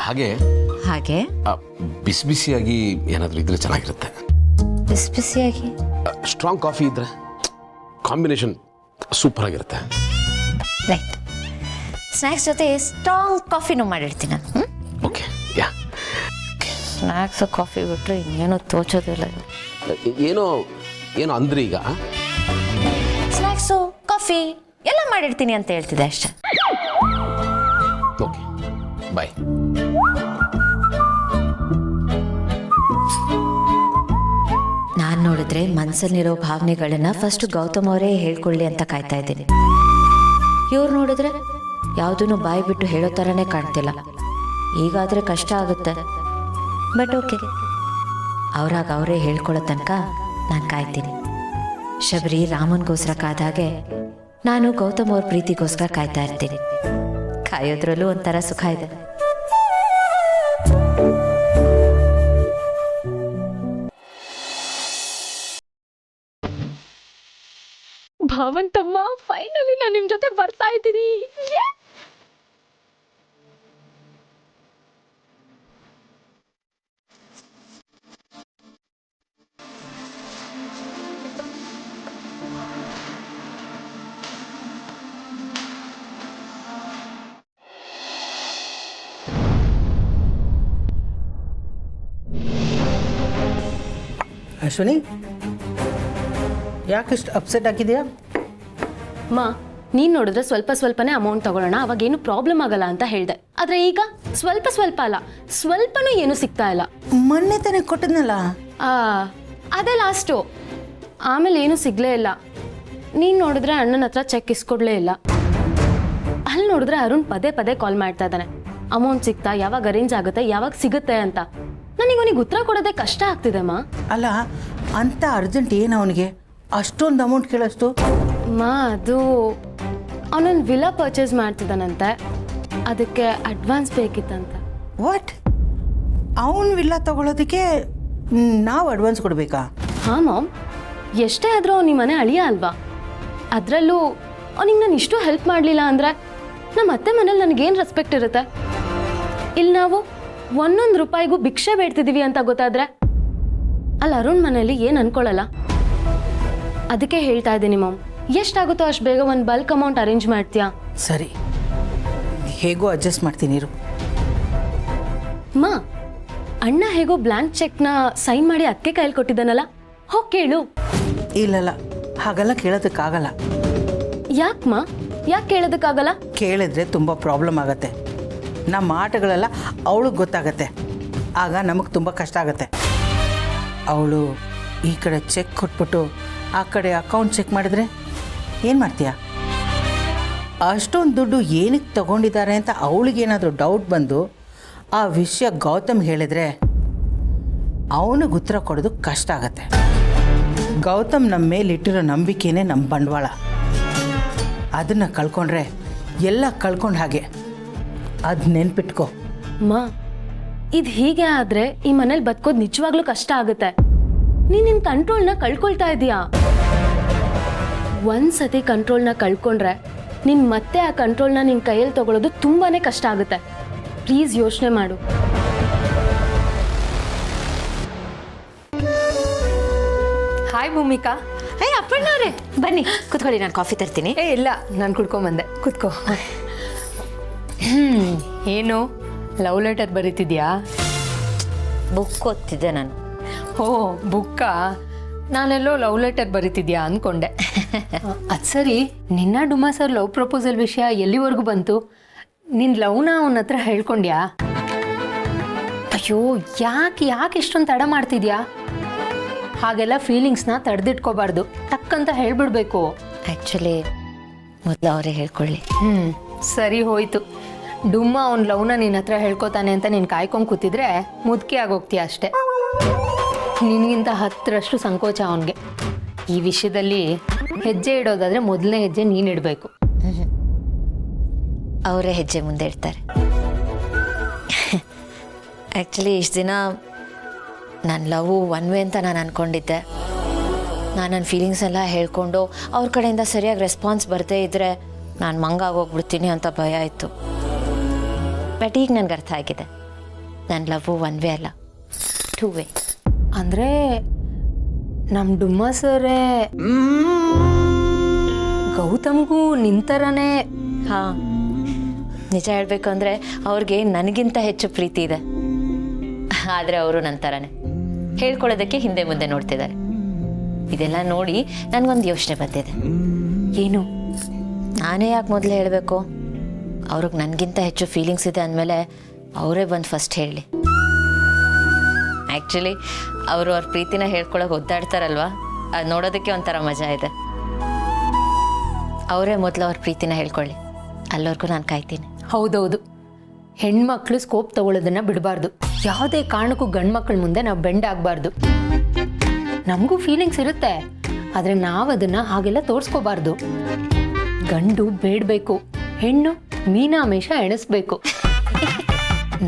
ಹಾಗೆ ಹಾಗೆ ಬಿಸಿ ಬಿಸಿಯಾಗಿ ಏನಾದರೂ ಇದ್ರೆ ಚೆನ್ನಾಗಿರುತ್ತೆ. ಬಿಸಿ ಬಿಸಿಯಾಗಿ ಸ್ಟ್ರಾಂಗ್ ಕಾಫಿ ಇದ್ರೆ ಕಾಂಬಿನೇಷನ್ ಸೂಪರ್ ಆಗಿರುತ್ತೆ. ರೈಟ್, ಸ್ನ್ಯಾಕ್ಸ್ ಜೊತೆ ಸ್ಟ್ರಾಂಗ್ ಕಾಫಿನೂ ಮಾಡಿರ್ತೀನಿ ನಾನು. ಓಕೆ, ಯಾ. ಸ್ನ್ಯಾಕ್ಸು ಕಾಫಿ ಬಿಟ್ಟರೆ ಇನ್ನೇನು ತೋಚೋದಿಲ್ಲ. ಏನೋ ಅಂದ್ರಿ ಈಗ? ಸ್ನ್ಯಾಕ್ಸು ಕಾಫಿ ಎಲ್ಲ ಮಾಡಿರ್ತೀನಿ ಅಂತ ಹೇಳ್ತಿದ್ದೆ ಅಷ್ಟೇ. ಓಕೆ, ಬಾಯ್. ನಾನು ನೋಡಿದ್ರೆ ಮನಸ್ಸಲ್ಲಿರೋ ಭಾವನೆಗಳನ್ನ ಫಸ್ಟ್ ಗೌತಮ್ ಅವರೇ ಹೇಳ್ಕೊಳ್ಳಿ ಅಂತ ಕಾಯ್ತಾ ಇದ್ದೀನಿ. ಇವ್ರು ನೋಡಿದ್ರೆ ಯಾವುದನ್ನು ಬಾಯಿ ಬಿಟ್ಟು ಹೇಳೋ ಥರನೇ ಕಾಣ್ತಿಲ್ಲ. ಈಗಾದರೆ ಕಷ್ಟ ಆಗುತ್ತೆ, ಬಟ್ ಓಕೆ, ಅವ್ರಾಗ ಅವರೇ ಹೇಳ್ಕೊಳ್ಳೋ ತನಕ ನಾನು ಕಾಯ್ತೀನಿ. ಶಬರಿ ರಾಮನ್ಗೋಸ್ಕರ ಕಾದಾಗೆ ನಾನು ಗೌತಮ್ ಅವ್ರ ಪ್ರೀತಿಗೋಸ್ಕರ ಕಾಯ್ತಾ ಇರ್ತೀನಿ. ಕಾಯೋದ್ರಲ್ಲೂ ಒಂಥರ ಸುಖ ಇದೆ. ಭಾವಂತಮ್ಮ, ಫೈನಲಿ ನಾನು ನಿಮ್ ಜೊತೆ ಬರ್ತಾ ಇದ್ದೀನಿ. ಅಶ್ವಿನಿ, ಯಾಕಿಷ್ಟು ಅಪ್ಸೆಟ್ ಆಗಿದೆಯಾ? ಮಾ, ನೀನ್ ನೋಡಿದ್ರೆ ಸ್ವಲ್ಪ ಸ್ವಲ್ಪನೇ ಅಮೌಂಟ್ ತಗೊಳ್ಳೋಣ, ಅವಾಗೇನು ಪ್ರಾಬ್ಲಮ್ ಆಗಲ್ಲ ಅಂತ ಹೇಳ್ದೆ. ಆದ್ರೆ ಈಗ ಸ್ವಲ್ಪ ಅಲ್ಲ, ಸ್ವಲ್ಪನೂ ಏನು ಸಿಗ್ತಾ ಇಲ್ಲ. ಮೊನ್ನೆ ತಾನೇ ಕೊಟ್ಟಿದ್ನಲ್ಲ. ಅದೇ ಲಾಸ್ಟು, ಆಮೇಲೆ ಏನು ಸಿಗ್ಲೇ ಇಲ್ಲ. ನೀನ್ ನೋಡಿದ್ರೆ ಅಣ್ಣನ ಹತ್ರ ಚೆಕ್ ಇಸ್ಕೊಡ್ಲೇ ಇಲ್ಲ. ಅಲ್ಲಿ ನೋಡಿದ್ರೆ ಅರುಣ್ ಪದೇ ಕಾಲ್ ಮಾಡ್ತಾ ಇದ್ದಾನೆ. ಅಮೌಂಟ್ ಸಿಗ್ತಾ, ಯಾವಾಗ ಅರೇಂಜ್ ಆಗುತ್ತೆ, ಯಾವಾಗ ಸಿಗುತ್ತೆ ಅಂತ. ನನಗೆ ಉತ್ತರ ಕೊಡೋದೇ ಕಷ್ಟ ಆಗ್ತಿದೆ ಮಾ. ಅಲ್ಲ, ಅಂತ ಅರ್ಜೆಂಟ್ ಏನು ಅವನಿಗೆ ಅಷ್ಟೊಂದು ಅಮೌಂಟ್ ಕೇಳೋಷ್ಟು? ಮಾ, ಅದು ಅವನೊಂದು ವಿಲಾ ಪರ್ಚೇಸ್ ಮಾಡ್ತಿದ್ದಾನಂತೆ, ಅದಕ್ಕೆ ಅಡ್ವಾನ್ಸ್ ಬೇಕಿತ್ತಂತೆ. ವಾಟ್? ಅವನು ವಿಲ್ಲ ತಗೊಳ್ಳೋದಕ್ಕೆ ನಾವು ಅಡ್ವಾನ್ಸ್ ಕೊಡಬೇಕಾ? ಹಾಂ ಮಾಮ್, ಎಷ್ಟೇ ಆದರೂ ನಿಮ್ಮ ಮನೆ ಅಳಿಯ ಅಲ್ವಾ. ಅದರಲ್ಲೂ ಅವನಿಗೆ ನಾನು ಇಷ್ಟು ಹೆಲ್ಪ್ ಮಾಡಲಿಲ್ಲ ಅಂದರೆ ನಮ್ಮ ಅತ್ತೆ ಮನೇಲಿ ನನಗೇನು ರೆಸ್ಪೆಕ್ಟ್ ಇರುತ್ತೆ? ಇಲ್ಲಿ ನಾವು ಒಂದೊಂದು ರೂಪಾಯಿಗೂ ಭಿಕ್ಷೆ ಬೇಡ್ತಿದ್ದೀವಿ ಅಂತ ಗೊತ್ತಾದರೆ ಅಲ್ಲಿ ಅರುಣ್ ಮನೇಲಿ ಏನು ಅನ್ಕೊಳ್ಳಲ್ಲ. ಅದಕ್ಕೆ ಹೇಳ್ತಾ ಇದ್ದೀನಿ ಮಾಮ್, ಎಷ್ಟಾಗುತ್ತೋ ಅಷ್ಟು ಬೇಗ ಒಂದು ಬಲ್ಕ್ ಅಮೌಂಟ್ ಅರೇಂಜ್ ಮಾಡ್ತೀಯಾ? ಸರಿ, ಹೇಗೋ ಅಡ್ಜಸ್ಟ್ ಮಾಡ್ತೀನಿ ಇರು. ಮಾ, ಅಣ್ಣ ಹೇಗೋ ಬ್ಲ್ಯಾಂಕ್ ಚೆಕ್ನ ಸೈನ್ ಮಾಡಿ ಅದಕ್ಕೆ ಕೈಯಲ್ಲಿ ಕೊಟ್ಟಿದ್ದಾನಲ್ಲ, ಹೋಗಿ ಕೇಳು. ಇಲ್ಲಲ್ಲ, ಹಾಗೆಲ್ಲ ಕೇಳೋದಕ್ಕಾಗಲ್ಲ. ಯಾಕೆ ಮಾ, ಯಾಕೆ ಕೇಳೋದಕ್ಕಾಗಲ್ಲ? ಕೇಳಿದ್ರೆ ತುಂಬ ಪ್ರಾಬ್ಲಮ್ ಆಗತ್ತೆ. ನಮ್ಮ ಆಟಗಳೆಲ್ಲ ಅವಳಿಗೆ ಗೊತ್ತಾಗತ್ತೆ, ಆಗ ನಮಗೆ ತುಂಬ ಕಷ್ಟ ಆಗತ್ತೆ. ಅವಳು ಈ ಕಡೆ ಚೆಕ್ ಕೊಟ್ಬಿಟ್ಟು ಆ ಕಡೆ ಅಕೌಂಟ್ ಚೆಕ್ ಮಾಡಿದ್ರೆ ಏನು ಮಾಡ್ತೀಯ? ಅಷ್ಟೊಂದು ದುಡ್ಡು ಏನಕ್ಕೆ ತಗೊಂಡಿದ್ದಾರೆ ಅಂತ ಅವಳಿಗೇನಾದರೂ ಡೌಟ್ ಬಂದು ಆ ವಿಷಯ ಗೌತಮ್ ಹೇಳಿದರೆ ಅವನಿಗೆ ಉತ್ತರ ಕೊಡೋದು ಕಷ್ಟ ಆಗತ್ತೆ. ಗೌತಮ್ ನಮ್ಮ ಮೇಲಿಟ್ಟಿರೋ ನಂಬಿಕೆನೇ ನಮ್ಮ ಬಂಡವಾಳ. ಅದನ್ನು ಕಳ್ಕೊಂಡ್ರೆ ಎಲ್ಲ ಕಳ್ಕೊಂಡು ಹಾಗೆ, ಅದು ನೆನ್ಪಿಟ್ಕೋ. ಮಾ, ಇದು ಹೀಗೆ ಆದರೆ ಈ ಮನೇಲಿ ಬದುಕೋದು ನಿಜವಾಗ್ಲೂ ಕಷ್ಟ ಆಗುತ್ತೆ. ನೀನು ನಿನ್ನ ಕಂಟ್ರೋಲ್ನ ಕಳ್ಕೊಳ್ತಾ ಇದೀಯಾ. ಒಂದ್ಸತಿ ಕಂಟ್ರೋಲ್ನ ಕಳ್ಕೊಂಡ್ರೆ ನೀನು ಮತ್ತೆ ಆ ಕಂಟ್ರೋಲ್ನ ನಿನ್ನ ಕೈಯಲ್ಲಿ ತಗೊಳ್ಳೋದು ತುಂಬಾ ಕಷ್ಟ ಆಗುತ್ತೆ. ಪ್ಲೀಸ್ ಯೋಚನೆ ಮಾಡು. ಹಾಯ್ ಭೂಮಿಕಾ. ಅಪ್ಪಣ್ಣವ್ರೆ, ಬನ್ನಿ ಕುತ್ಕೊಳ್ಳಿ, ನಾನು ಕಾಫಿ ತರ್ತೀನಿ. ಇಲ್ಲ, ನಾನು ಕುಡ್ಕೊಂಬಂದೆ, ಕುತ್ಕೋ. ಏನು ಲವ್ ಲೆಟರ್ ಬರೀತಿದ್ಯಾ? ಬುಕ್ ಓದ್ತಿದ್ದೆ ನಾನು. ಓ, ಬುಕ್ಕಾ? ನಾನೆಲ್ಲೋ ಲವ್ ಲೆಟರ್ ಬರೀತಿದ್ಯಾ ಅಂದ್ಕೊಂಡೆ. ಅದು ಸರಿ, ನಿನ್ನ ಡುಮಾ ಸರ್ ಲವ್ ಪ್ರಪೋಸಲ್ ವಿಷಯ ಎಲ್ಲಿವರೆಗೂ ಬಂತು? ನಿನ್ನ ಲವ್ನ ಅವನ ಹತ್ರ ಹೇಳ್ಕೊಂಡ್ಯಾ? ಅಯ್ಯೋ, ಯಾಕೆ ಇಷ್ಟೊಂದು ತಡ ಮಾಡ್ತಿದ್ಯಾ? ಹಾಗೆಲ್ಲ ಫೀಲಿಂಗ್ಸ್ನ ತಡೆದಿಟ್ಕೋಬಾರ್ದು, ಟಕ್ಕಂತ ಹೇಳ್ಬಿಡ್ಬೇಕು. ಆ್ಯಕ್ಚುಲಿ ಮೊದಲು ಅವರೇ ಹೇಳ್ಕೊಳ್ಳಿ. ಸರಿ ಹೋಯ್ತು. ಡುಮ್ಮ ಅವ್ನ ಲವ್ನ ನಿನ್ನ ಹತ್ರ ಹೇಳ್ಕೊತಾನೆ ಅಂತ ನೀನು ಕಾಯ್ಕೊಂಡು ಕೂತಿದ್ರೆ ಮುದುಕಿ ಆಗೋಗ್ತೀಯ ಅಷ್ಟೆ. ನಿನಗಿಂತ 10ರಷ್ಟು ಸಂಕೋಚ ಅವನಿಗೆ. ಈ ವಿಷಯದಲ್ಲಿ ಹೆಜ್ಜೆ ಇಡೋದಾದ್ರೆ ಮೊದಲನೇ ಹೆಜ್ಜೆ ನೀನು ಇಡಬೇಕು. ಅವರೇ ಹೆಜ್ಜೆ ಮುಂದೆ ಇಡ್ತಾರೆ. ಆ್ಯಕ್ಚುಲಿ ಇಷ್ಟು ದಿನ ನನ್ನ ಲವ್ ಒನ್ ವೇ ಅಂತ ನಾನು ಅಂದ್ಕೊಂಡಿದ್ದೆ. ನಾನು ನನ್ನ ಫೀಲಿಂಗ್ಸ್ ಎಲ್ಲ ಹೇಳ್ಕೊಂಡು ಅವ್ರ ಕಡೆಯಿಂದ ಸರಿಯಾಗಿ ರೆಸ್ಪಾನ್ಸ್ ಬರದೇ ಇದ್ದರೆ ನಾನು ಮಂಗಾಗೋಗ್ಬಿಡ್ತೀನಿ ಅಂತ ಭಯ ಇತ್ತು. ಬಟ್ ಈಗ ನನಗೆ ಅರ್ಥ ಆಗಿದೆ, ನನ್ನ ಲವ್ ಒನ್ ವೇ ಅಲ್ಲ, 2 ವೇ. ಅಂದರೆ ನಮ್ಮ ಡುಮ್ಮ ಸರೇ ಗೌತಮ್ಗೂ ನಿಂತರನೇ. ಹಾಂ, ನಿಜ ಹೇಳಬೇಕು ಅಂದರೆ ಅವ್ರಿಗೆ ನನಗಿಂತ ಹೆಚ್ಚು ಪ್ರೀತಿ ಇದೆ. ಆದರೆ ಅವರು ನನ್ನ ಥರನೇ ಹೇಳ್ಕೊಳ್ಳೋದಕ್ಕೆ ಹಿಂದೆ ಮುಂದೆ ನೋಡ್ತಿದ್ದಾರೆ. ಇದೆಲ್ಲ ನೋಡಿ ನನಗೊಂದು ಯೋಚನೆ ಬಂದಿದೆ. ಏನು? ನಾನೇ ಯಾಕೆ ಮೊದಲು ಹೇಳಬೇಕು? ಅವ್ರಿಗೆ ನನಗಿಂತ ಹೆಚ್ಚು ಫೀಲಿಂಗ್ಸ್ ಇದೆ ಅಂದಮೇಲೆ ಅವರೇ ಬಂದು ಫಸ್ಟ್ ಹೇಳಲಿ. ಆ್ಯಕ್ಚುಲಿ ಅವರು ಅವ್ರ ಪ್ರೀತಿನ ಹೇಳ್ಕೊಳಕ್ಕೆ ಒದ್ದಾಡ್ತಾರಲ್ವ, ಅದು ನೋಡೋದಕ್ಕೆ ಒಂಥರ ಮಜಾ ಇದೆ. ಅವರೇ ಮೊದಲು ಅವ್ರ ಪ್ರೀತಿನ ಹೇಳ್ಕೊಳ್ಳಿ, ಅಲ್ಲವರೆಗೂ ನಾನು ಕಾಯ್ತೀನಿ. ಹೌದೌದು, ಹೆಣ್ಮಕ್ಳು ಸ್ಕೋಪ್ ತಗೊಳ್ಳೋದನ್ನ ಬಿಡಬಾರ್ದು. ಯಾವುದೇ ಕಾರಣಕ್ಕೂ ಗಂಡು ಮಕ್ಕಳ ಮುಂದೆ ನಾವು ಬೆಂಡ್ ಆಗಬಾರ್ದು. ನಮಗೂ ಫೀಲಿಂಗ್ಸ್ ಇರುತ್ತೆ, ಆದರೆ ನಾವು ಅದನ್ನು ಹಾಗೆಲ್ಲ ತೋರಿಸ್ಕೋಬಾರ್ದು. ಗಂಡು ಬೇಡಬೇಕು, ಹೆಣ್ಣು ಮೀನಾಮೇಷ ಎಣಿಸ್ಬೇಕು.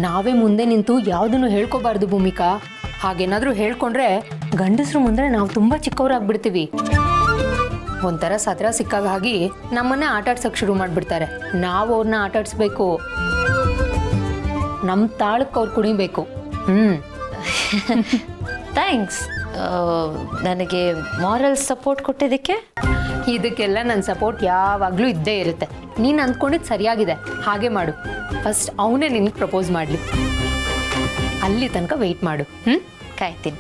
ನಾವೇ ಮುಂದೆ ನಿಂತು ಯಾವುದನ್ನು ಹೇಳ್ಕೋಬಾರ್ದು ಭೂಮಿಕಾ. ಹಾಗೇನಾದರೂ ಹೇಳ್ಕೊಂಡ್ರೆ ಗಂಡಸ್ರ ಮುಂದೆ ನಾವು ತುಂಬ ಚಿಕ್ಕವರಾಗ್ಬಿಡ್ತೀವಿ. ಒಂಥರ ಸತ್ರ ಸಿಕ್ಕಾಗ ಹಾಗೆ ನಮ್ಮನ್ನೇ ಆಟಾಡ್ಸೋಕೆ ಶುರು ಮಾಡಿಬಿಡ್ತಾರೆ. ನಾವು ಅವ್ರನ್ನ ಆಟಾಡಿಸ್ಬೇಕು, ನಮ್ಮ ತಾಳಕ್ಕೆ ಅವ್ರು ಕುಣಿಬೇಕು. ಥ್ಯಾಂಕ್ಸ್ ನನಗೆ ಮಾರಲ್ ಸಪೋರ್ಟ್ ಕೊಟ್ಟಿದ್ದಕ್ಕೆ. ಇದಕ್ಕೆಲ್ಲ ನನ್ನ ಸಪೋರ್ಟ್ ಯಾವಾಗಲೂ ಇದ್ದೇ ಇರುತ್ತೆ. ನೀನು ಅಂದ್ಕೊಂಡಿದ್ದು ಸರಿಯಾಗಿದೆ, ಹಾಗೆ ಮಾಡು. ಫಸ್ಟ್ ಅವನೇ ನಿನಗೆ ಪ್ರಪೋಸ್ ಮಾಡಲಿ, ಅಲ್ಲಿ ತನಕ ವೆಯ್ಟ್ ಮಾಡು. ಕಾಯ್ತೀನಿ.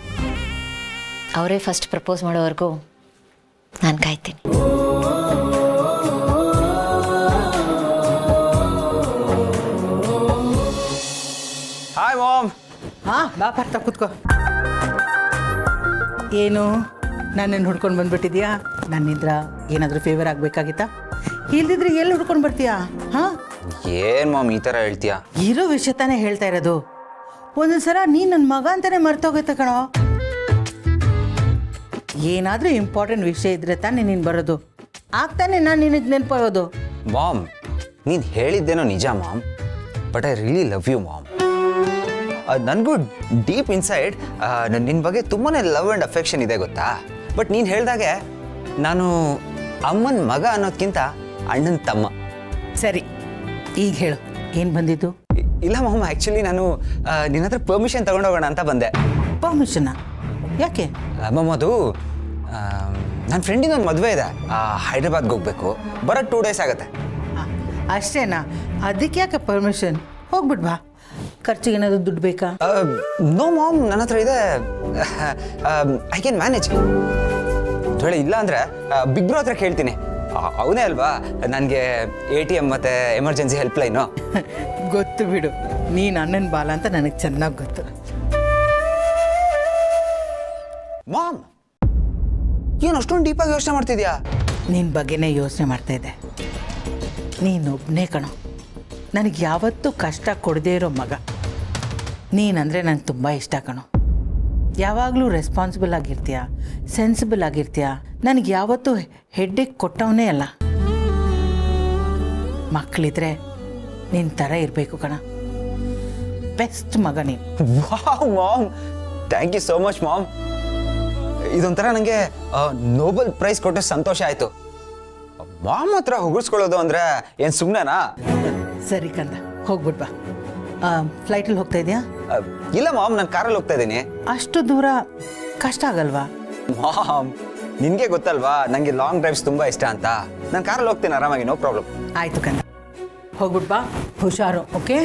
ಅವರೇ ಫಸ್ಟ್ ಪ್ರಪೋಸ್ ಮಾಡೋವರೆಗೂ ನಾನು ಕಾಯ್ತೀನಿ. Hi ma'am. ಹಾಂ, ಬಾ ಬರ್ತಾ ಕೂತ್ಕೋ. ಏನು ನನ್ನನ್ನು ಹುಡ್ಕೊಂಡು ಬಂದ್ಬಿಟ್ಟಿದ್ಯಾ? ನನ್ನಿಂದ ಏನಾದರೂ ಫೇವರ್ ಆಗಬೇಕಾಗಿತ್ತಾ? ಇಲ್ದಿದ್ರೆ ಎಲ್ಲಿ ಹುಡ್ಕೊಂಡು ಬರ್ತೀಯಾ? ಹಾಂ, ಏನು ಮಾಮ್ ಈ ಥರ ಹೇಳ್ತೀಯಾ? ಇರೋ ವಿಷಯ ತಾನೇ ಹೇಳ್ತಾ ಇರೋದು. ಒಂದೊಂದು ಸಲ ನೀನು ನನ್ನ ಮಗ ಅಂತಾನೆ ಮರ್ತೋಗೈತೆ ಕಣೋ. ಏನಾದರೂ ಇಂಪಾರ್ಟೆಂಟ್ ವಿಷಯ ಇದ್ರೆ ತಾನೇ ನೀನು ಬರೋದು, ಆಗ್ತಾನೆ ನಾನು ನಿನಗೆ ನೆನಪಾಗೋದು. ಮಾಮ್, ನೀನು ಹೇಳಿದ್ದೇನೋ ನಿಜ mom, but I really love you mom. ನನಗೂ ಡೀಪ್ ಇನ್ಸೈಡ್ ನಿನ್ನ ಬಗ್ಗೆ ತುಂಬಾ ಲವ್ ಆ್ಯಂಡ್ ಅಫೆಕ್ಷನ್ ಇದೆ ಗೊತ್ತಾ. ಬಟ್ ನೀನು ಹೇಳ್ದಾಗೆ ನಾನು ಅಮ್ಮನ ಮಗ ಅನ್ನೋದಕ್ಕಿಂತ ಅಣ್ಣನ ತಮ್ಮ. ಸರಿ, ಈಗ ಹೇಳು, ಏನು ಬಂದಿದ್ದು? ಇಲ್ಲ ಮಾಮ್, ಆ್ಯಕ್ಚುಲಿ ನಾನು ನಿನ್ನ ಹತ್ರ ಪರ್ಮಿಷನ್ ತೊಗೊಂಡೋಗೋಣ ಅಂತ ಬಂದೆ. ಪರ್ಮಿಷನ್ನ? ಯಾಕೆ? ಮಾಮ್, ಅದು ನನ್ನ ಫ್ರೆಂಡಿನ ಒಂದು ಮದುವೆ ಇದೆ, ಹೈದ್ರಾಬಾದ್ಗೆ ಹೋಗಬೇಕು. ಬರೋಕ್ಕೆ 2 days ಆಗುತ್ತೆ. ಅಷ್ಟೇನಾ? ಅದಕ್ಕೆ ಯಾಕೆ ಪರ್ಮಿಷನ್? ಹೋಗ್ಬಿಟ್ ಬಾ. ಖರ್ಚಿಗೆ ಏನಾದರೂ ದುಡ್ಡು ಬೇಕಾ? ನೋ ಮಾಮ್, ನನ್ನ ಹತ್ರ ಇದೆ, ಐ ಕ್ಯಾನ್ ಮ್ಯಾನೇಜ್. ಹೇಳಿ ಇಲ್ಲ ಅಂದರೆ ಬಿಗ್ ಬ್ರೋ ಹತ್ರ ಕೇಳ್ತೀನಿ, ಅವನೇ ಅಲ್ವಾ ನನಗೆ ATM ಮತ್ತು ಎಮರ್ಜೆನ್ಸಿ ಹೆಲ್ಪ್ಲೈನು. ಗೊತ್ತು ಬಿಡು, ನೀನು ಅಣ್ಣನ ಬಾಲ ಅಂತ ನನಗೆ ಚೆನ್ನಾಗಿ ಗೊತ್ತು. ಮಾಮ್, ಏನು ಅಷ್ಟೊಂದು ಡೀಪಾಗಿ ಯೋಚನೆ ಮಾಡ್ತಿದ್ಯಾ? ನಿನ್ನ ಬಗ್ಗೆನೇ ಯೋಚನೆ ಮಾಡ್ತಾಯಿದ್ದೆ. ನೀನೊಬ್ಬನೇ ಕಣೋ, ನನಗೆ ಯಾವತ್ತೂ ಕಷ್ಟ ಕೊಡದೇ ಇರೋ ಮಗ. ನೀನಂದರೆ ನನಗೆ ತುಂಬ ಇಷ್ಟ ಕಣೋ. ಯಾವಾಗಲೂ ರೆಸ್ಪಾನ್ಸಿಬಲ್ ಆಗಿರ್ತೀಯ, ಸೆನ್ಸಿಬಲ್ ಆಗಿರ್ತೀಯ. ನನಗೆ ಯಾವತ್ತೂ ಹೆಡ್ಡೇಕ್ ಕೊಟ್ಟವನೇ ಅಲ್ಲ. ಮಕ್ಕಳಿದ್ರೆ ನಿನ್ನ ಥರ ಇರಬೇಕು ಕಣ. ಬೆಸ್ಟ್ ಮಗ ನೀನು. Wow mom, thank you so much mom. ಇದೊಂಥರ ನನಗೆ ನೋಬೆಲ್ ಪ್ರೈಸ್ ಕೊಟ್ಟು ಸಂತೋಷ ಆಯಿತು. ಮಾಮ್ ಹತ್ರ ಹೊಗಳಿಸ್ಕೊಳ್ಳೋದು ಅಂದರೆ ಏನು ಸುಮ್ಮನೆನಾ? ಸರಿ ಕಂದ, ಹೋಗ್ಬಿಟ್ ಬಾ. ಫ್ಲೈಟಲ್ಲಿ ಹೋಗ್ತಾ ಇದೆಯಾ? ಇಲ್ಲ ಮಾಮ್, ನಾನು ಕಾರಲ್ಲಿ ಹೋಗ್ತಾ ಇದ್ದೀನಿ. ಅಷ್ಟು ದೂರ ಕಷ್ಟ ಆಗಲ್ವಾ? ಮಾಮ್, ನಿನಗೆ ಗೊತ್ತಲ್ವಾ ನನಗೆ ಲಾಂಗ್ ಡ್ರೈವ್ಸ್ ತುಂಬ ಇಷ್ಟ ಅಂತ. ನಾನು ಕಾರಲ್ಲಿ ಹೋಗ್ತೀನಿ ಆರಾಮಾಗಿ, ನೋ ಪ್ರಾಬ್ಲಮ್. ಆಯಿತು ಕಂದ, ಹೋಗ್ಬಿಟ್ ಬಾ, ಹುಷಾರು. Okay?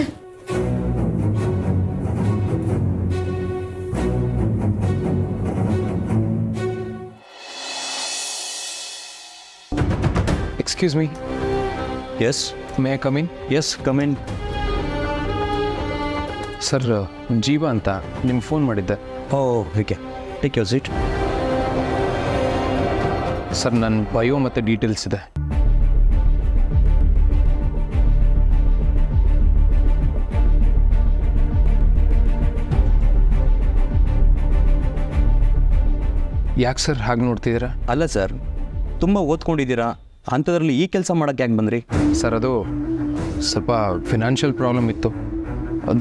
Excuse me. Yes. May I come in? Yes, come in. Sir, ಜೀವ ಅಂತ ನಿಮ್ಗೆ ಫೋನ್ ಮಾಡಿದ್ದೆ. Oh, okay. Take your seat. Sir, ನನ್ನ ಬಯೋ ಮತ್ತು ಡೀಟೇಲ್ಸ್ ಇದೆ. ಯಾಕೆ ಸರ್ ಹಾಗೆ ನೋಡ್ತಿದ್ದೀರಾ? ಅಲ್ಲ ಸರ್, ತುಂಬ ಓದ್ಕೊಂಡಿದ್ದೀರಾ, ಅಂಥದ್ರಲ್ಲಿ ಈ ಕೆಲಸ ಮಾಡೋಕ್ಕೆ ಯಾಕೆ ಬಂದ್ರಿ? ಸರ್, ಅದು ಸ್ವಲ್ಪ ಫಿನಾನ್ಷಿಯಲ್ ಪ್ರಾಬ್ಲಮ್ ಇತ್ತು,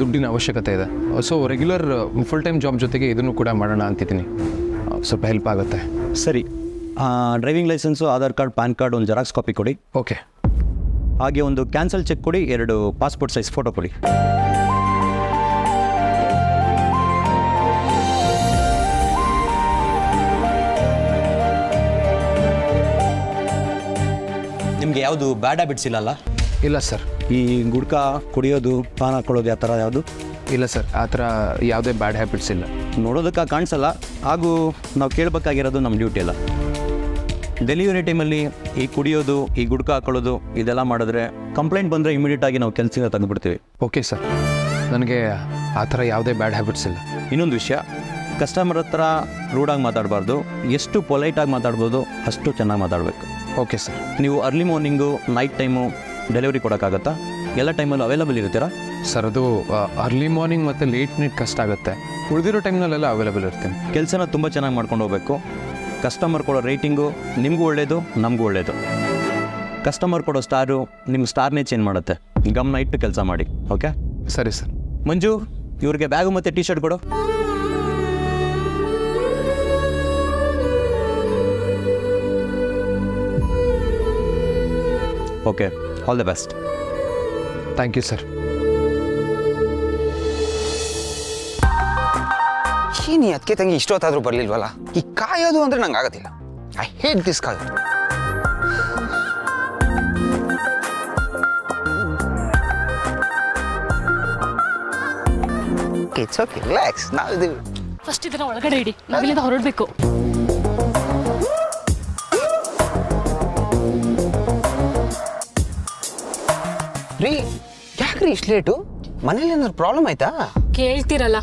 ದುಡ್ಡಿನ ಅವಶ್ಯಕತೆ ಇದೆ. So regular full time job ಜೊತೆಗೆ ಇದನ್ನು ಕೂಡ ಮಾಡೋಣ ಅಂತಿದ್ದೀನಿ. ಸ್ವಲ್ಪ ಹೆಲ್ಪ್ ಆಗುತ್ತೆ. ಸರಿ, driving licence, Aadhaar card, PAN card, ಒಂದು ಜೆರಾಕ್ಸ್ ಕಾಪಿ ಕೊಡಿ. ಓಕೆ. ಹಾಗೆ ಒಂದು ಕ್ಯಾನ್ಸಲ್ ಚೆಕ್ ಕೊಡಿ, 2 ಪಾಸ್ಪೋರ್ಟ್ ಸೈಜ್ ಫೋಟೋ ಕೊಡಿ. ನಿಮಗೆ ಯಾವುದು ಬ್ಯಾಡ್ ಹ್ಯಾಬಿಟ್ಸ್ ಇಲ್ಲಲ್ಲ? ಇಲ್ಲ ಸರ್. ಈ ಗುಡ್ಕ ಕುಡಿಯೋದು, ಪಾನ್ ಹಾಕ್ಕೊಳ್ಳೋದು ಆ ಥರ ಯಾವುದು? ಇಲ್ಲ ಸರ್, ಆ ಥರ ಯಾವುದೇ ಬ್ಯಾಡ್ ಹ್ಯಾಬಿಟ್ಸ್ ಇಲ್ಲ. ನೋಡೋದಕ್ಕೆ ಕಾಣಿಸಲ್ಲ, ಹಾಗೂ ನಾವು ಕೇಳಬೇಕಾಗಿರೋದು ನಮ್ಮ ಡ್ಯೂಟಿ ಅಲ್ಲ. ಡೆಲಿವರಿ ಟೈಮಲ್ಲಿ ಈ ಕುಡಿಯೋದು, ಈ ಗುಡ್ಕ ಹಾಕೊಳ್ಳೋದು ಇದೆಲ್ಲ ಮಾಡಿದ್ರೆ ಕಂಪ್ಲೇಂಟ್ ಬಂದರೆ ಇಮಿಡಿಯೇಟಾಗಿ ನಾವು ಕೆಲಸದಿಂದ ತೆಗೆದುಬಿಡ್ತೀವಿ. ಓಕೆ ಸರ್, ನನಗೆ ಆ ಥರ ಯಾವುದೇ ಬ್ಯಾಡ್ ಹ್ಯಾಬಿಟ್ಸ್ ಇಲ್ಲ. ಇನ್ನೊಂದು ವಿಷಯ, ಕಸ್ಟಮರ್ ಹತ್ರ ರೂಡಾಗಿ ಮಾತಾಡಬಾರ್ದು. ಎಷ್ಟು ಪೊಲೈಟಾಗಿ ಮಾತಾಡ್ಬೋದು ಅಷ್ಟು ಚೆನ್ನಾಗಿ ಮಾತಾಡಬೇಕು. Okay sir. ನೀವು early morning, night time delivery ಕೊಡೋಕ್ಕಾಗತ್ತಾ? ಎಲ್ಲ ಟೈಮಲ್ಲೂ ಅವೈಲಬಲ್ ಇರ್ತೀರಾ? ಸರ್, ಅದು ಅರ್ಲಿ ಮಾರ್ನಿಂಗ್ ಮತ್ತು ಲೇಟ್ ನೈಟ್ ಕಷ್ಟ ಆಗುತ್ತೆ. ಉಳಿದಿರೋ ಟೈಮ್ನಲ್ಲೆಲ್ಲ ಅವೈಲೇಬಲ್ ಇರ್ತೀನಿ. ಕೆಲಸನ ತುಂಬ ಚೆನ್ನಾಗಿ ಮಾಡ್ಕೊಂಡು ಹೋಗಬೇಕು. ಕಸ್ಟಮರ್ ಕೊಡೋ ರೇಟಿಂಗು ನಿಮಗೂ ಒಳ್ಳೆಯದು, ನಮಗೂ ಒಳ್ಳೆಯದು. ಕಸ್ಟಮರ್ ಕೊಡೋ ಸ್ಟಾರು ನಿಮ್ಮ ಸ್ಟಾರ್ನೇ ಚೇಂಜ್ ಮಾಡುತ್ತೆ. ಗಮನ ಇಟ್ಟು ಕೆಲಸ ಮಾಡಿ. ಓಕೆ? ಸರಿ ಸರ್. ಮಂಜು, ಇವ್ರಿಗೆ ಬ್ಯಾಗು ಮತ್ತು ಟೀ ಶರ್ಟ್ ಕೊಡು. Okay, all the best. Thank you sir. ಏನಿ ಅದಕ್ಕೆ ತಂಗಿ ಇಷ್ಟೊತ್ತಾದರೂ ಬರಲಿಲ್ವಲ್ಲ? ಈ ಕಾಯೋದು ಅಂದರೆ ನಂಗೆ ಆಗೋದಿಲ್ಲ. ಐ ಹೇಟ್ ದಿಸ್ ಕಾಯೋದು. It's okay, relax. ನಾವಿದ್ದೀವಿ. ಫಸ್ಟ್ ಇದನ್ನ ಒಳಗಡೆ ಇಡಿ, ನಾವಿಲ್ಲಿಂದ ಹೊರಡಬೇಕು. ರೀ, ಯಾಕ್ರಿ ಇಷ್ಟು ಲೇಟು? ಮನೇಲಿ ಏನಾದ್ರು ಪ್ರಾಬ್ಲಮ್ ಆಯ್ತಾ? ಕೇಳ್ತಿರಲ್ಲ,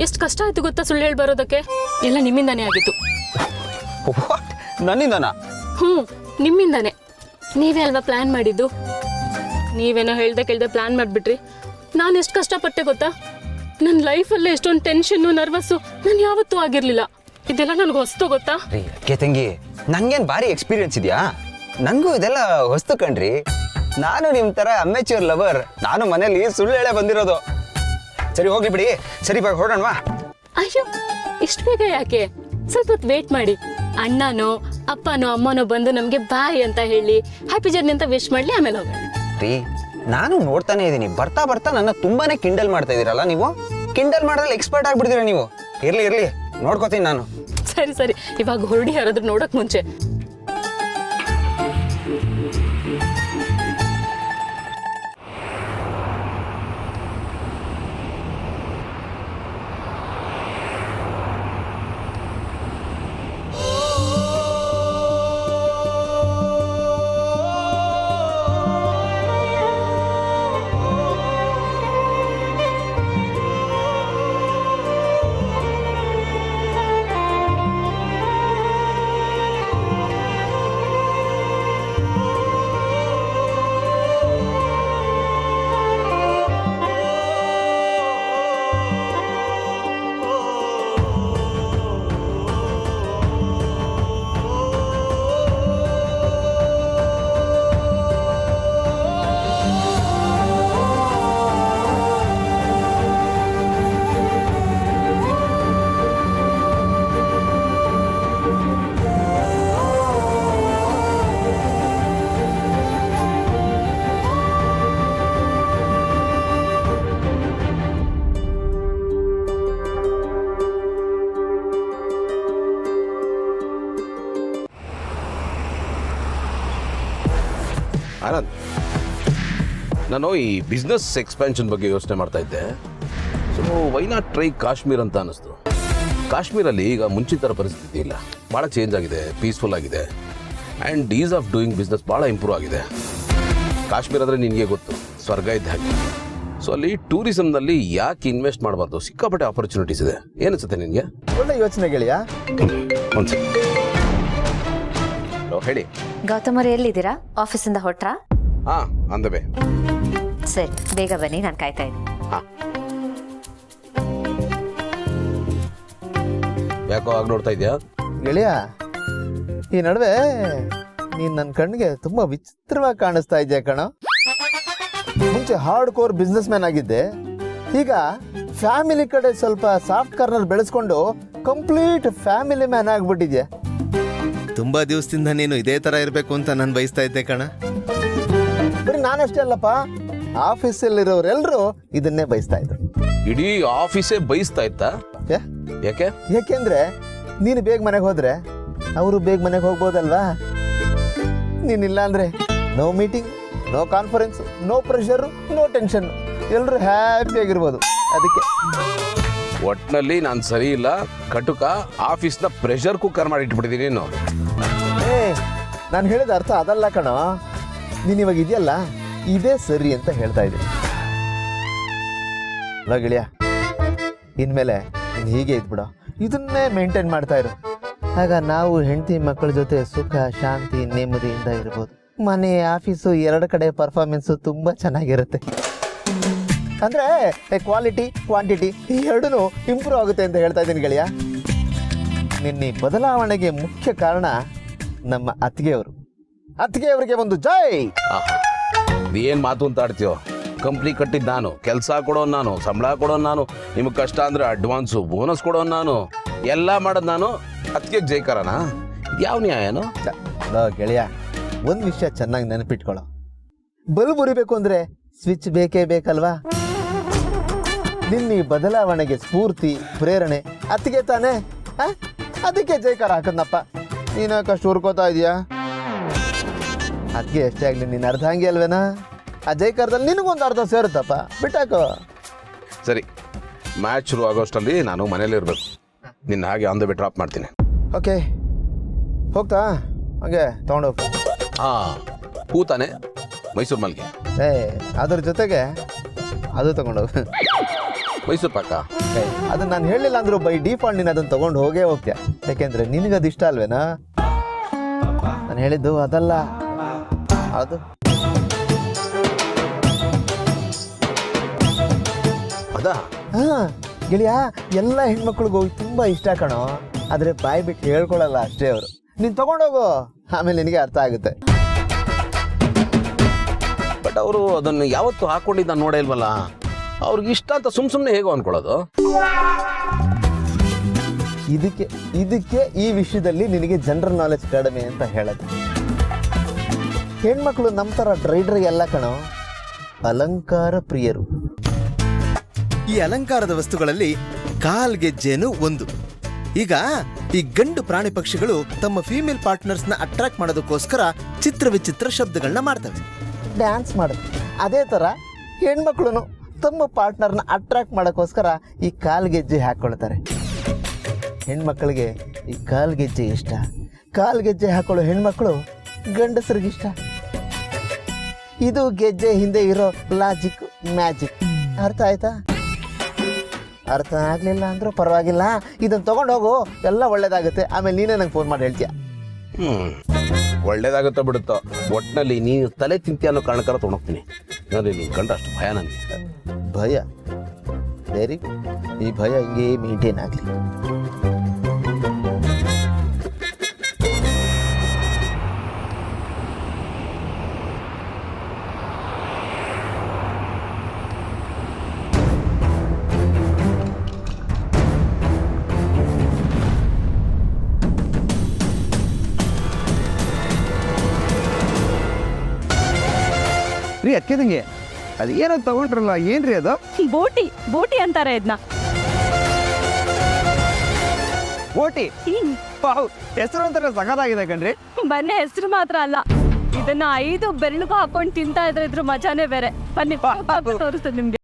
ಎಷ್ಟು ಕಷ್ಟ ಆಯ್ತು ಗೊತ್ತಾ ಸುಳ್ಳು ಹೇಳಿ ಬರೋದಕ್ಕೆ? ಎಲ್ಲ ನಿಮ್ಮಿಂದಾನೇ ಆಗಿತ್ತು. ವಾಟ್? ನನ್ನಿಂದನಾ? ನಿಮ್ಮಿಂದಾನೇ. ನೀವೇ ಅಲ್ವಾ ಪ್ಲಾನ್ ಮಾಡಿದ್ದು? ನೀವೇನೋ ಹೇಳ್ದೆ ಕೇಳ್ದೆ ಪ್ಲಾನ್ ಮಾಡಿಬಿಟ್ರಿ. ನಾನು ಎಷ್ಟು ಕಷ್ಟಪಟ್ಟೆ ಗೊತ್ತಾ? ನನ್ನ ಲೈಫಲ್ಲೇ ಎಷ್ಟೊಂದು ಟೆನ್ಷನ್ನು, ನರ್ವಸ್ಸು ನಾನು ಯಾವತ್ತೂ ಆಗಿರಲಿಲ್ಲ. ಇದೆಲ್ಲ ನನಗೆ ಹೊಸ್ತು ಗೊತ್ತಾ? ರೀ ಅದಕ್ಕೆ ತಂಗಿ, ನನಗೇನು ಭಾರಿ ಎಕ್ಸ್ಪೀರಿಯನ್ಸ್ ಇದೆಯಾ? ನನಗೂ ಇದೆಲ್ಲ ಹೊಸ್ತು ಕಣ್ರಿ. ನಾನು ನಿಮ್ಮ ಥರ ಅಮೆಚ್ಯೂರ್ ಲವರ್. ನಾನು ಮನೇಲಿ ಸುಳ್ಳು ಹೇಳೇ ಬಂದಿರೋದು. ಸರಿ, ಹೋಗ್ಲಿ ಬಿಡಿ. ಸರಿ, ಇವಾಗ ಹೊರಡೋಣವಾ? ಅಯ್ಯೋ, ಇಷ್ಟು ಬೇಗ ಯಾಕೆ? ಸ್ವಲ್ಪ ಹೊತ್ತು ವೇಟ್ ಮಾಡಿ. ಅಣ್ಣನೋ ಅಪ್ಪನೋ ಅಮ್ಮನೋ ಬಂದು ನಮಗೆ ಬಾಯ್ ಅಂತ ಹೇಳಿ ಹ್ಯಾಪಿ ಜರ್ನಿ ಅಂತ ವಿಶ್ ಮಾಡಲಿ, ಆಮೇಲೆ ಹೋಗೋಣ. ರೀ, ನಾನು ನೋಡ್ತಾನೆ ಇದ್ದೀನಿ, ಬರ್ತಾ ಬರ್ತಾ ನನ್ನ ತುಂಬಾನೇ ಕಿಂಡಲ್ ಮಾಡ್ತಾ ಇದ್ದೀರಲ್ಲ ನೀವು. ಕಿಂಡಲ್ ಮಾಡೋದ್ರಲ್ಲಿ ಎಕ್ಸ್ಪರ್ಟ್ ಆಗ್ಬಿಡ್ತೀರ ನೀವು. ಇರ್ಲಿ ಇರ್ಲಿ, ನೋಡ್ಕೋತೀನಿ ನಾನು. ಸರಿ ಸರಿ, ಇವಾಗ ಹೊರಡಿ ಯಾರಾದ್ರೂ ನೋಡಕ್ ಮುಂಚೆ. ಆನಂದ್, ನಾನು ಈ ಬಿಸ್ನೆಸ್ ಎಕ್ಸ್ಪ್ಯಾನ್ಷನ್ ಬಗ್ಗೆ ಯೋಚನೆ ಮಾಡ್ತಾ ಇದ್ದೆ. So why not try Kashmir ಅಂತ ಅನ್ನಿಸ್ತು. ಕಾಶ್ಮೀರಲ್ಲಿ ಈಗ ಮುಂಚಿನ ಥರ ಪರಿಸ್ಥಿತಿ ಇಲ್ಲ, ಭಾಳ ಚೇಂಜ್ ಆಗಿದೆ, ಪೀಸ್ಫುಲ್ ಆಗಿದೆ, and is of doing business ಭಾಳ ಇಂಪ್ರೂವ್ ಆಗಿದೆ. ಕಾಶ್ಮೀರ ಅಂದರೆ ನಿನಗೆ ಗೊತ್ತು, ಸ್ವರ್ಗ ಇದ್ದ ಹಾಗೆ. ಸೊ ಅಲ್ಲಿ ಟೂರಿಸಮ್ನಲ್ಲಿ ಯಾಕೆ ಇನ್ವೆಸ್ಟ್ ಮಾಡಬಾರ್ದು? ಸಿಕ್ಕಾಪಟ್ಟೆ ಆಪರ್ಚುನಿಟೀಸ್ ಇದೆ. ಏನಿಸುತ್ತೆ ನಿನಗೆ? ಒಳ್ಳೆ ಯೋಚನೆ ಗೆಳೆಯ. ಒಂದು ಹೇಳಿ. ಗೌತಮ್ ಅವ್ರು ಎಲ್ಲಿದ್ದೀರಾ? ಆಫೀಸಿಂದ ಹೊಟ್ರಾ? ಹಾಂ, ಅಂದವೇ. ಸರಿ, ಬೇಗ ಬನ್ನಿ, ನಾನು ಕಾಯ್ತಾ ಇದ್ದೀನಿ. ಹಾಂ. ಯಾಕೋ ಆಗ ನೋಡ್ತಾ ಇದೆಯಾ ಗೆಳೆಯ? ಈ ನಡುವೆ ನೀನು ನನ್ನ ಕಣ್ಣಿಗೆ ತುಂಬ ವಿಚಿತ್ರವಾಗಿ ಕಾಣಿಸ್ತಾ ಇದೆಯಾ ಕಣ. ಮುಂಚೆ ಹಾರ್ಡ್ ಕೋರ್ ಬಿಸ್ನೆಸ್ ಮ್ಯಾನ್ ಆಗಿದ್ದೆ, ಈಗ ಫ್ಯಾಮಿಲಿ ಕಡೆ ಸ್ವಲ್ಪ ಸಾಫ್ಟ್ ಕಾರ್ನರ್ ಬೆಳೆಸ್ಕೊಂಡು ಕಂಪ್ಲೀಟ್ ಫ್ಯಾಮಿಲಿ ಮ್ಯಾನ್ ಆಗಿಬಿಟ್ಟಿದ್ಯಾ. ತುಂಬ ದಿವಸದಿಂದ ನೀನು ಇದೇ ಥರ ಇರಬೇಕು ಅಂತ ನಾನು ಬಯಸ್ತಾ ಇದ್ದೆ ಕಣ. ಬರೀ ನಾನಷ್ಟೇ ಅಲ್ಲಪ್ಪ, ಆಫೀಸಲ್ಲಿರೋರೆಲ್ಲರೂ ಇದನ್ನೇ ಬಯಸ್ತಾ ಇದ್ರು. ಇಡೀ ಆಫೀಸೇ ಬಯಸ್ತಾ ಇತ್ತಾ? ಯಾಕೆ? ಯಾಕೆಂದ್ರೆ ನೀನು ಬೇಗ ಮನೆಗೆ ಹೋದ್ರೆ ಅವರು ಬೇಗ ಮನೆಗೆ ಹೋಗ್ಬೋದಲ್ವಾ. ನೀನಿಲ್ಲ ಅಂದ್ರೆ no meeting, no conference, no pressure, no tension, ಎಲ್ಲರೂ ಹ್ಯಾಪಿಯಾಗಿರ್ಬೋದು. ಅದಕ್ಕೆ ಒಟ್ಟಿನಲ್ಲಿ ನಾನು ಸರಿ ಇಲ್ಲ, ಕಟುಕ, ಆಫೀಸ್ನ ಪ್ರೆಷರ್ ಕುಕ್ಕರ್ ಮಾಡಿ ಇಟ್ಬಿಟ್ಟಿದ್ದೀನಿ ನೀನು. ನಾನು ಹೇಳಿದ ಅರ್ಥ ಅದಲ್ಲ ಕಣೋ. ನೀನು ಇವಾಗ ಇದೆಯಲ್ಲ, ಇದೇ ಸರಿ ಅಂತ ಹೇಳ್ತಾ ಇದ್ದೀನಿ. ಅಲ್ಲ ಗೆಳೆಯ, ಇನ್ಮೇಲೆ ನೀನು ಹೀಗೆ ಇದ್ಬಿಡ, ಇದನ್ನೇ ಮೇಂಟೈನ್ ಮಾಡ್ತಾ ಇರು. ಆಗ ನಾವು ಹೆಂಡತಿ ಮಕ್ಕಳ ಜೊತೆ ಸುಖ, ಶಾಂತಿ, ನೆಮ್ಮದಿಯಿಂದ ಇರ್ಬೋದು. ಮನೆ, ಆಫೀಸು ಎರಡು ಕಡೆ ಪರ್ಫಾರ್ಮೆನ್ಸು ತುಂಬ ಚೆನ್ನಾಗಿರುತ್ತೆ. ಅಂದರೆ ಕ್ವಾಲಿಟಿ, ಕ್ವಾಂಟಿಟಿ ಎರಡೂ ಇಂಪ್ರೂವ್ ಆಗುತ್ತೆ ಅಂತ ಹೇಳ್ತಾ ಇದ್ದೀನಿ ಗೆಳೆಯ. ನಿನ್ನ ಬದಲಾವಣೆಗೆ ಮುಖ್ಯ ಕಾರಣ ನಮ್ಮ ಅತ್ತಿಗೆಯವರಿಗೆ ಒಂದು ಜೈ. ಏನು ಮಾತು ಅಂತ ಆಡ್ತೀಯೋ? ಕಂಪ್ನಿ ಕಟ್ಟಿದ್ದು ನಾನು, ಕೆಲಸ ಕೊಡೋನು ನಾನು, ಸಂಬಳ ಕೊಡೋನು ನಾನು, ನಿಮಗೆ ಕಷ್ಟ ಅಂದರೆ ಅಡ್ವಾನ್ಸು, ಬೋನಸ್ ಕೊಡೋನು ನಾನು, ಎಲ್ಲ ಮಾಡೋದು ನಾನು. ಅದಕ್ಕೆ ಜೈಕರನಾ? ಯಾವ ನ್ಯಾಯನೋ? ಗೆಳೆಯ, ಒಂದು ವಿಷಯ ಚೆನ್ನಾಗಿ ನೆನಪಿಟ್ಕೊಳ್ಳೋ. ಬಲ್ಬ್ ಉರಿಬೇಕು ಅಂದರೆ ಸ್ವಿಚ್ ಬೇಕೇ ಬೇಕಲ್ವಾ? ನಿನ್ನ ಈ ಬದಲಾವಣೆಗೆ ಸ್ಫೂರ್ತಿ, ಪ್ರೇರಣೆ ಅತ್ತಿಗೆ ತಾನೇ. ಅದಕ್ಕೆ ಜೈಕಾರ ಹಾಕದ್ನಪ್ಪ. ನೀನು ಯಾಕಷ್ಟು ಹುರ್ಕೋತಾ ಇದೆಯಾ? ಅದಕ್ಕೆ ಎಷ್ಟೇ ಆಗಲಿ ನಿನ್ನ ಅರ್ಧ ಹಂಗೆ ಅಲ್ವೇನಾ? ಆ ಜೈಕಾರದಲ್ಲಿ ನಿನಗೊಂದು ಅರ್ಧ ಸೇರುತ್ತಪ್ಪ, ಬಿಟ್ಟಾಕೋ. ಸರಿ, ಮ್ಯಾಚ್ ಶುರು ಆಗೋಷ್ಟರಲ್ಲಿ ನಾನು ಮನೇಲಿ ಇರಬೇಕು. ನಿನ್ನ ಹಾಗೆ ಆನ್ ದ ಬೇ ಡ್ರಾಪ್ ಮಾಡ್ತೀನಿ. ಓಕೆ, ಹೋಗ್ತಾ ಹಾಗೆ ತೊಗೊಂಡೋಗ್ತಾ. ಹಾಂ, ಹೂ ತಾನೆ? ಮೈಸೂರು ಮಲ್ಲಿಗೆ. ಅದ್ರ ಜೊತೆಗೆ ಅದು ತಗೊಂಡೋಗು. ಮೈಸೂರು ಪಾಕ. ಅದನ್ನ ನಾನು ಹೇಳಿಲ್ಲ ಅಂದ್ರು ಬೈ ಡಿಫಾಲ್ಟ್ ನೀನು ಅದನ್ನು ತೊಗೊಂಡು ಹೋಗ್ತೀಯ. ಯಾಕೆಂದ್ರೆ ನಿನಗದು ಇಷ್ಟ ಅಲ್ವೇನಾ? ನಾನು ಹೇಳಿದ್ದು ಅದಲ್ಲ, ಅದು ಅದಾ? ಹಾಂ ಗೆಳೆಯ, ಎಲ್ಲ ಹೆಣ್ಮಕ್ಳಿಗೂ ತುಂಬ ಇಷ್ಟ ಕಣೋ. ಆದರೆ ಬಾಯಿ ಬಿಟ್ಟು ಹೇಳ್ಕೊಳಲ್ಲ ಅಷ್ಟೇ ಅವರು. ನೀನು ತಗೊಂಡೋಗು, ಆಮೇಲೆ ನಿನಗೆ ಅರ್ಥ ಆಗುತ್ತೆ. ಬಟ್ ಅವರು ಅದನ್ನು ಯಾವತ್ತು ಹಾಕೊಂಡಿದ್ದ ನೋಡೇ ಇಲ್ವಲ್ಲ. ಅವ್ರಿಗೆ ಇಷ್ಟ ಅಂತ ಸುಮ್ಮನೆ ಹೇಗೋ ಅನ್ಕೊಳ್ಳೋದು? ಇದಕ್ಕೆ ಈ ವಿಷಯದಲ್ಲಿ ನಿನಗೆ ಜನರಲ್ ನಾಲೆಜ್ ಕಡಿಮೆ ಅಂತ ಹೇಳೋದು. ಹೆಣ್ಮಕ್ಳು ನಮ್ಮ ಥರ ಡ್ರೈ ಎಲ್ಲ ಕಣೋ, ಅಲಂಕಾರ ಪ್ರಿಯರು. ಈ ಅಲಂಕಾರದ ವಸ್ತುಗಳಲ್ಲಿ ಕಾಲ್ಗೆಜ್ಜೆನೂ ಒಂದು. ಈಗ ಈ ಗಂಡು ಪ್ರಾಣಿ ಪಕ್ಷಿಗಳು ತಮ್ಮ ಫೀಮೇಲ್ ಪಾರ್ಟ್ನರ್ಸ್ನ ಅಟ್ರಾಕ್ಟ್ ಮಾಡೋದಕ್ಕೋಸ್ಕರ ಚಿತ್ರ ವಿಚಿತ್ರ ಶಬ್ದಗಳನ್ನ ಮಾಡ್ತವೆ, ಡ್ಯಾನ್ಸ್ ಮಾಡೋದು. ಅದೇ ಥರ ಹೆಣ್ಮಕ್ಳು ತಮ್ಮ ಪಾರ್ಟ್ನರ್ನ ಅಟ್ರಾಕ್ಟ್ ಮಾಡೋಕ್ಕೋಸ್ಕರ ಈ ಕಾಲ್ಗೆಜ್ಜೆ ಹಾಕ್ಕೊಳ್ತಾರೆ. ಹೆಣ್ಮಕ್ಳಿಗೆ ಈ ಕಾಲ್ಗೆಜ್ಜೆ ಇಷ್ಟ. ಕಾಲ್ಗೆಜ್ಜೆ ಹಾಕೊಳ್ಳೋ ಹೆಣ್ಮಕ್ಳು ಗಂಡಸರಿಗಿಷ್ಟ. ಇದು ಗೆಜ್ಜೆ ಹಿಂದೆ ಇರೋ ಲಾಜಿಕ್, ಮ್ಯಾಜಿಕ್. ಅರ್ಥ ಆಯ್ತಾ? ಅರ್ಥ ಆಗಲಿಲ್ಲ ಅಂದರೂ ಪರವಾಗಿಲ್ಲ, ಇದನ್ನು ತೊಗೊಂಡು ಹೋಗು, ಎಲ್ಲ ಒಳ್ಳೇದಾಗುತ್ತೆ. ಆಮೇಲೆ ನೀನೇ ನಂಗೆ ಫೋನ್ ಮಾಡಿ ಹೇಳ್ತೀಯ. ಒಳ್ಳೇದಾಗುತ್ತೋ ಬಿಡುತ್ತೋ, ಒಟ್ಟಿನಲ್ಲಿ ನೀನು ತಲೆ ತಿಂತೀಯ ಅನ್ನೋ ಕಾರಣಕ್ಕಾರ ತೊಗೊಂಡೋಗ್ತೀನಿ. ನಾನು ನೀನು ಕಂಡ್ರೆ ಅಷ್ಟು ಭಯ ನನಗೆ. ಭಯ? Very good. ಈ ಭಯ ಹಿಂಗೆ ಮೇಂಟೈನ್ ಆಗಲಿ. ರೀ ಅಕ್ಕೆದಂಗೆ, ಅದು ಏನೋ ತಗೊಂಡ್ರಲ್ಲ, ಏನ್ರಿ ಅದು? ಬೋಟಿ ಅಂತಾರೆ ಇದನ್ನ. ಬೋಟಿ? ಹೆಸರು ಅಂತಾರೆ ಸಗದಾಗಿದೆ ಕಣ್ರಿ. ಬನ್ನಿ, ಹೆಸರು ಮಾತ್ರ ಅಲ್ಲ, ಇದನ್ನ 5 ಬೆರಳಿಗೂ ಹಾಕೊಂಡು ತಿಂತಾ ಇದ್ರ ಮಜಾನೇ ಬೇರೆ. ಬನ್ನಿ ತೋರಿಸ್ತದೆ ನಿಮ್ಗೆ.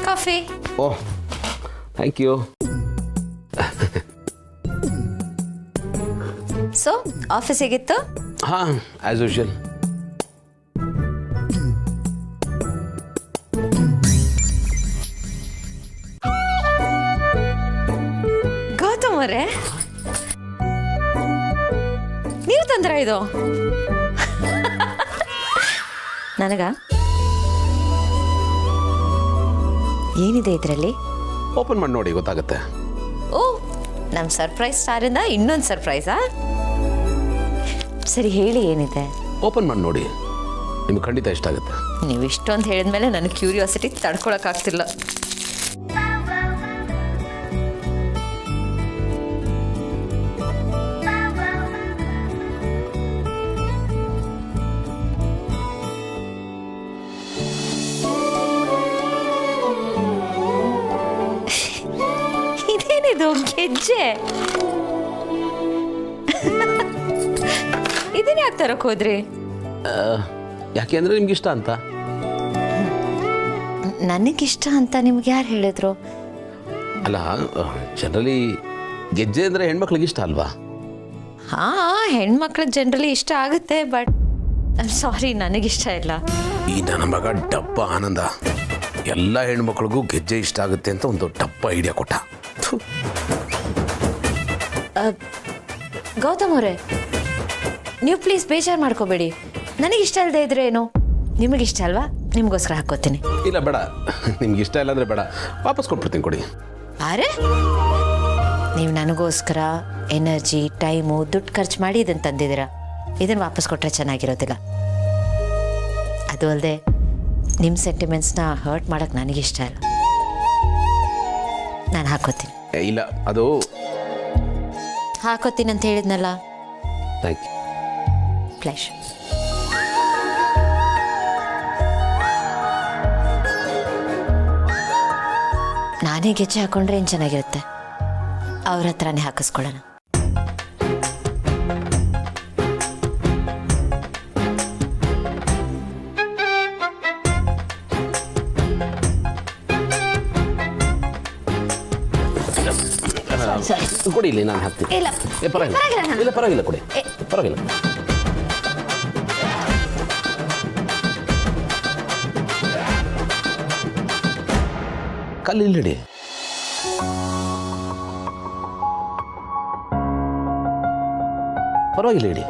Coffee. Oh, thank you. So office ಹೇಗಿತ್ತು? ಹಾಂ, ಆ್ಯಸ್ ಯೂಶುವಲ್. ಗೌತಮ್ ಅವರೇ, ನೀವು ತಂದ್ರ ಇದು? ನನಗ ಏನಿದೆ ಇದರಲ್ಲಿ? ಓಪನ್ ಮಾಡಿ ನೋಡಿ ಗೊತ್ತಾಗುತ್ತೆ. ಓ, ನಮ್ಮ ಸರ್ಪ್ರೈಸ್ ಸ್ಟಾರಿಂದ ಇನ್ನೊಂದು ಸರ್ಪ್ರೈಸಾ? ಸರಿ ಹೇಳಿ ಏನಿದೆ? ಓಪನ್ ಮಾಡಿ ನೋಡಿ, ನಿಮ್ಗೆ ಖಂಡಿತ ಇಷ್ಟ ಆಗುತ್ತೆ. ನೀವು ಇಷ್ಟೊಂದು ಹೇಳಿದ್ಮೇಲೆ ನನ್ನ ಕ್ಯೂರಿಯಾಸಿಟಿ ತಡ್ಕೊಳಕ್ಕಾಗ್ತಿಲ್ಲ. ಇದೇನಿದು ಗೆಜ್ಜೆ? ಇದನ್ನ ಯಾಕೆ ತರಕ್ ಹೋದ್ರಿ? ಯಾಕೆ ಅಂದರೆ ನಿಮ್ಗೆ ಇಷ್ಟ ಅಂತ. ನನಗಿಷ್ಟ ಅಂತ ನಿಮ್ಗೆ ಯಾರು ಹೇಳಿದ್ರು? ಅಲ್ಲ, ಜನರಲಿ ಗೆಜ್ಜೆ ಅಂದರೆ ಹೆಣ್ಮಕ್ಳಿಗೆ ಇಷ್ಟ ಅಲ್ವಾ? ಹಾ, ಹೆಣ್ಮಕ್ಳಿಗೆ ಜನರಲಿ ಇಷ್ಟ ಆಗುತ್ತೆ, ಬಟ್ ಸಾರಿ, ನನಗಿಷ್ಟ ಇಲ್ಲ. ಈ ನನ್ನ ಮಗ ಡಬ್ಬ ಆನಂದ ಎಲ್ಲ ಹೆಣ್ಮಕ್ಳಿಗೂ ಗೆಜ್ಜೆ ಇಷ್ಟ ಆಗುತ್ತೆ ಅಂತ ಒಂದು ಡಬ್ಬ ಐಡಿಯಾ ಕೊಟ್ಟ. ಥು. ಗೌತಮ್ ಅವರೇ, ನೀವು ಪ್ಲೀಸ್ ಬೇಜಾರು ಮಾಡ್ಕೋಬೇಡಿ. ನನಗಿಷ್ಟ ಇಲ್ಲದೆ ಇದ್ರೆ ಏನು, ನಿಮಗಿಷ್ಟ ಅಲ್ವಾ? ನಿಮಗೋಸ್ಕರ ಹಾಕೋತೀನಿ. ಇಲ್ಲ ಬೇಡ, ನಿಮ್ಗೆ ಇಷ್ಟ ಇಲ್ಲ ಅಂದರೆ ಬೇಡ, ವಾಪಸ್ ಕೊಟ್ಬಿಡ್ತೀನಿ, ಕೊಡಿ. ಅರೆ, ನೀವು ನನಗೋಸ್ಕರ ಎನರ್ಜಿ, ಟೈಮು, ದುಡ್ಡು ಖರ್ಚು ಮಾಡಿ ಇದನ್ನು ತಂದಿದ್ದೀರಾ. ಇದನ್ನು ವಾಪಸ್ ಕೊಟ್ಟರೆ ಚೆನ್ನಾಗಿರೋದಿಲ್ಲ. ಅದು ಅಲ್ಲದೆ ನಿಮ್ಮ ಸೆಂಟಿಮೆಂಟ್ಸ್ನ ಹರ್ಟ್ ಮಾಡೋಕ್ಕೆ ನನಗಿಷ್ಟ ಇಲ್ಲ. ನಾನು ಹಾಕೋತೀನಿ. ಇಲ್ಲ, ಅದು ಹಾಕೋತೀನಿ ಅಂತ ಹೇಳಿದ್ನಲ್ಲ. Thank you. ಫ್ಲಾಶ್. ನಾನೇ ಗೆಜ್ಜೆ ಹಾಕೊಂಡ್ರೆ ಏನು ಚೆನ್ನಾಗಿರುತ್ತೆ. ಅವ್ರ ಹತ್ರನೇ ಹಾಕಿಸ್ಕೊಳ್ಳೋಣ. ಕೊಡಿ, ಇಲ್ಲಿ ನಾನು ಹಾಕ್ತೀನಿ. ಇಲ್ಲ, ಪರವಾಗಿಲ್ಲ, ಇಲ್ಲ ಪರವಾಗಿಲ್ಲ, ಕೊಡಿ, ಪರವಾಗಿಲ್ಲ. ಕಲ್ಲಿಡಿ. ಪರವಾಗಿಲ್ಲ ಇಡಿ.